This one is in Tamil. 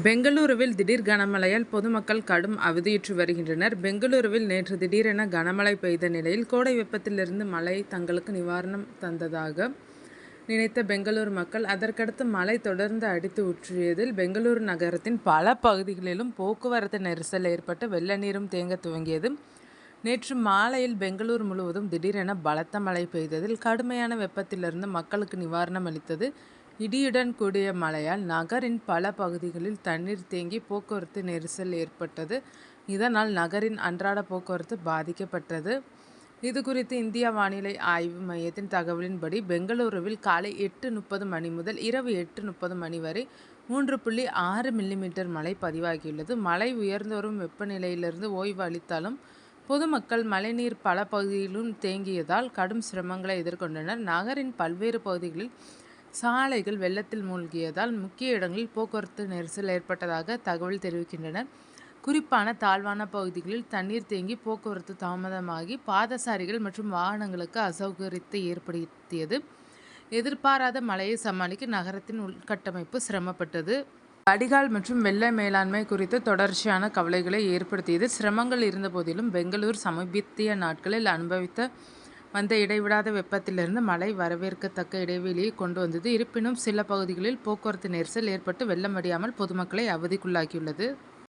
பெங்களூருவில் திடீர் கனமழையால் பொதுமக்கள் கடும் அவதியுற்று வருகின்றனர். பெங்களூருவில் நேற்று திடீரென கனமழை பெய்த நிலையில் கோடை வெப்பத்திலிருந்து மழை தங்களுக்கு நிவாரணம் தந்ததாக நினைத்த பெங்களூரு மக்கள் அதற்கடுத்து மழை தொடர்ந்து அடித்து ஊற்றியதில் பெங்களூரு நகரத்தின் பல பகுதிகளிலும் போக்குவரத்து நெரிசல் ஏற்பட்டு வெள்ள நீரும் தேங்க துவங்கியது. நேற்று மாலையில் பெங்களூரு முழுவதும் திடீரென பலத்த மழை பெய்ததில் கடுமையான வெப்பத்திலிருந்து மக்களுக்கு நிவாரணம் அளித்தது. இடியுடன் கூடிய மழையால் நகரின் பல பகுதிகளில் தண்ணீர் தேங்கி போக்குவரத்து நெரிசல் ஏற்பட்டது. இதனால் நகரின் அன்றாட போக்குவரத்து பாதிக்கப்பட்டது. இதுகுறித்து இந்திய வானிலை ஆய்வு மையத்தின் தகவலின்படி பெங்களூருவில் காலை 8:30 மணி முதல் இரவு 8:30 மணி வரை 3.6 மில்லிமீட்டர் மழை பதிவாகியுள்ளது. மழை உயர்ந்து வரும் வெப்பநிலையிலிருந்து ஓய்வு அளித்தாலும் பொதுமக்கள் மழைநீர் பல பகுதிகளிலும் தேங்கியதால் கடும் சிரமங்களை எதிர்கொண்டனர். நகரின் பல்வேறு பகுதிகளில் சாலைகள் வெள்ளத்தில் மூழ்கியதால் முக்கிய இடங்களில் போக்குவரத்து நெரிசல் ஏற்பட்டதாக தகவல் தெரிவிக்கின்றனர். குறிப்பான தாழ்வான பகுதிகளில் தண்ணீர் தேங்கி போக்குவரத்து தாமதமாகி பாதசாரிகள் மற்றும் வாகனங்களுக்கு அசௌகரியத்தை ஏற்படுத்தியது. எதிர்பாராத மழையை சமாளிக்க நகரத்தின் உள்கட்டமைப்பு சிரமப்பட்டது. வடிகால் மற்றும் வெள்ள மேலாண்மை குறித்து தொடர்ச்சியான கவலைகளை ஏற்படுத்தியது. சிரமங்கள் இருந்தபோதிலும் பெங்களூர் சமீபத்திய நாட்களில் அனுபவித்த வந்த இடைவிடாத வெப்பத்திலிருந்து மழை வரவேற்கத்தக்க இடைவெளியை கொண்டு வந்தது. இருப்பினும் சில பகுதிகளில் போக்குவரத்து நெரிசல் ஏற்பட்டு வெள்ளம் வடியாமல் பொதுமக்களை அவதிக்குள்ளாக்கியுள்ளது.